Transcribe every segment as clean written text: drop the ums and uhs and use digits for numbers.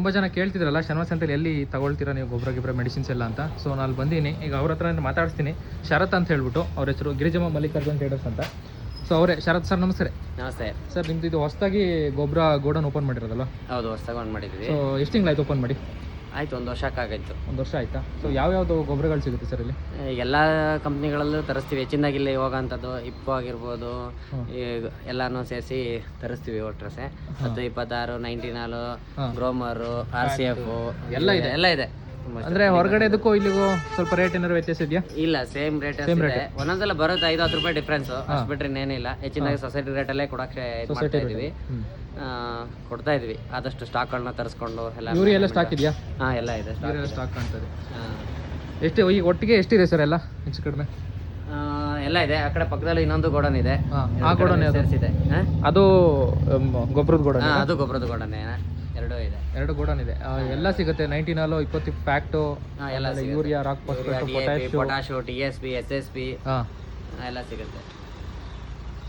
ತುಂಬ ಜನ ಕೇಳ್ತಿದ್ರಲ್ಲ ಶನಿವಾರ ಸಂತೆಲಿ ಎಲ್ಲಿ ತಗೊಳ್ತೀರಾ ನೀವು ಗೊಬ್ಬರ ಮೆಡಿಸಿನ್ಸ್ ಎಲ್ಲ ಅಂತ. ಸೊ ನಾನು ಬಂದೀನಿ ಈಗ ಅವ್ರ ಹತ್ರ ಮಾತಾಡಿಸ್ತೀನಿ. ಶರತ್ ಅಂತ ಹೇಳ್ಬಿಟ್ಟು ಅವ್ರ ಹೆಸರು ಗಿರಿಜಮ್ಮ ಮಲ್ಲಿಕಾರ್ಜುನ್ ಟ್ರೇಡರ್ಸ್ ಅಂತ. ಸೊ ಅವರೇ ಶರತ್ ಸರ್ ನಮಸ್ತೆ. ನಮಸ್ತೆ ಸರ್, ನಿಮ್ದು ಇದು ಹೊಸದಾಗಿ ಗೊಬ್ಬರ ಗೋಡನ್ ಓಪನ್ ಮಾಡಿರೋದಲ್ಲ? ಹೌದು, ಹೊಸದಾಗಿ ಆನ್ ಮಾಡಿದ್ವಿ. ಸೊ ಎಷ್ಟು ತಿಂಗಳಾಯ್ತು ಓಪನ್ ಮಾಡಿ? ಆಯ್ತು, 1 ವರ್ಷಕ್ಕಾಗಾಯ್ತು. 1 ವರ್ಷ ಆಯ್ತಾ? ಸೊ ಯಾವ್ಯಾವುದು ಗೊಬ್ಬರಗಳು ಸಿಗುತ್ತೆ ಸರ್ ಇಲ್ಲಿ? ಎಲ್ಲ ಕಂಪ್ನಿಗಳಲ್ಲೂ ತರಿಸ್ತೀವಿ. ಹೆಚ್ಚಿನದಾಗಿ ಇಲ್ಲಿ ಹೋಗೋಂಥದ್ದು ಇಪ್ಪು ಆಗಿರ್ಬೋದು, ಎಲ್ಲಾನು ಸೇರಿಸಿ ತರಿಸ್ತೀವಿ. ಒಟ್ರಸೆ 10, 26, 99, ಗ್ರೋಮರು, RCF ಎಲ್ಲ ಇದೆ. ಅಂದ್ರೆ ಹೊರಗಡೆದಕ್ಕೂ ಇಲ್ಲಿಗೂ ಸ್ವಲ್ಪ ರೇಟ್ ಏನಾದ್ರು ವ್ಯತ್ಯಾಸ ಇದೆಯಾ? ಇಲ್ಲ, ಸೇಮ್ ರೇಟ್ ಇದೆ. ಒಂದೊಂದ್ಸಲ ಬರುತ್ತೆ 5-10 ರೂಪಾಯಿ ಡಿಫ್ರೆನ್ಸ್, ಅಷ್ಟು ಬಿಟ್ರೆ ಏನಿಲ್ಲ. ಹೆಚ್ಚಿನದಾಗಿ ಸೊಸೈಟಿ ರೇಟಲ್ಲೇ ಕೊಡಕ್ಕೆ ಕೊಡ್ತಾ ಇದೀವಿ. ಆದಷ್ಟು ಸ್ಟಾಕ್ಗಳನ್ನ ತರಿಸ್ಕೊಂಡು ಎಲ್ಲ ಸ್ಟಾಕ್ ಇದೆಯಾ? ಎಲ್ಲ ಇದೆ, ಸ್ಟಾಕ್ ಕಾಣ್ತದೆ. ಎಷ್ಟು ಈಗ ಒಟ್ಟಿಗೆ ಎಷ್ಟಿದೆ ಸರ್ ಎಲ್ಲ ಹೆಚ್ಚು ಕಡಿಮೆ? ಎಲ್ಲ ಇದೆ. ಆ ಕಡೆ ಪಕ್ಕದಲ್ಲಿ ಇನ್ನೊಂದು ಗೋಡನ್ ಇದೆ. ಆ ಗೋಡನ್ ಸೇರಿಸಿದೆ. ಅದು ಗೊಬ್ಬರದ ಗೋಡನ್? ಅದು ಗೊಬ್ಬರದ ಗೋಡನ್, ಎರಡೂ ಇದೆ. 2 ಗೋಡನ್ ಇದೆ. ಎಲ್ಲ ಸಿಗುತ್ತೆ. 99, 20 fact, urea, rock potash, TSP, SSP ಎಲ್ಲ ಸಿಗುತ್ತೆ.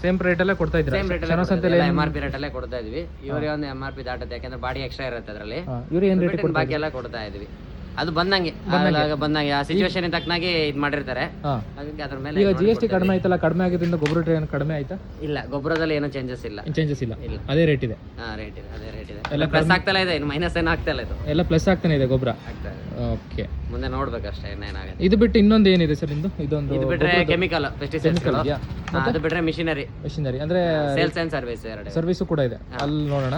ಸೇಮ್ ರೇಟ್ ಅಲ್ಲೇ ಕೊಡ್ತಾ ಇದ್ದೀರಾ? MRP ರೇಟ್ ಅಲ್ಲೇ ಕೊಡ್ತಾ ಇದೀವಿ. ಯೂರಿಯಾ ಒಂದು MRP ದಾಟುತ್ತೆ, ಯಾಕಂದ್ರೆ ಬಾಡಿ ಎಕ್ಸ್ಟ್ರಾ ಇರುತ್ತೆ ಅದರಲ್ಲಿ. ಯೂರಿಯಾ ಏನ್ ರೇಟ್? ಬಾಕಿ ಎಲ್ಲ ಕೊಡ್ತಾ ಇದೀವಿ. ಅದು ಬಂದಂಗೆ ಆ ಸಿಚುವೇಶನ್ ತಕ್ಕನಾಗಿ ಇದು ಮಾಡಿರ್ತಾರೆ. ಹಾಗಾಗಿ ಅದ್ರ ಮೇಲೆ ಈಗ GST ಕಡಿಮೆ ಆಯ್ತಲ್ಲ, ಕಡಿಮೆ ಆಗಿದ್ದರಿಂದ ಗೊಬ್ಬರ ರೇಟ್ ಕಡಿಮೆ ಆಯ್ತಾ? ಇಲ್ಲ, ಗೊಬ್ಬರದಲ್ಲಿ ಏನೋ ಚೇಂಜಸ್ ಇಲ್ಲ. ಅದೇ ರೇಟ್ ಇದೆ. ರೇಟ್ ಇದೆ, ಅದೇ ರೇಟ್ ಇದೆ. ಎಲ್ಲ ಪ್ಲಸ್ ಆಗ್ತಲೇ ಇದೆ, ಇನ್ನು ಮೈನಸ್ ಏನು ಆಗ್ತಾ ಇಲ್ಲ. ಇದು ಎಲ್ಲ ಪ್ಲಸ್ ಆಗ್ತಾನೆ ಇದೆ ಗೊಬ್ಬರ. ಓಕೆ, ಮುಂದೆ ನೋಡ್ಬೇಕಷ್ಟೇ ಇನ್ನೇನಾಗುತ್ತೆ. ಇದು ಬಿಟ್ಟು ಇನ್ನೊಂದು ಏನಿದೆ ಸರ್ ನಿಮ್ದು? ಇದು ಬಿಟ್ರೆ ಕೆಮಿಕಲ್, ಪೆಸ್ಟಿಸೈಡ್ಸ್. ಅದು ಬಿಟ್ರೆ ಮಿಷನರಿ ಅಂದ್ರೆ ಸೇಲ್ಸ್ ಅಂಡ್ ಸರ್ವಿಸ್, 2 ಸರ್ವಿಸು ಕೂಡ ಇದೆ. ಅಲ್ಲಿ ನೋಡೋಣ.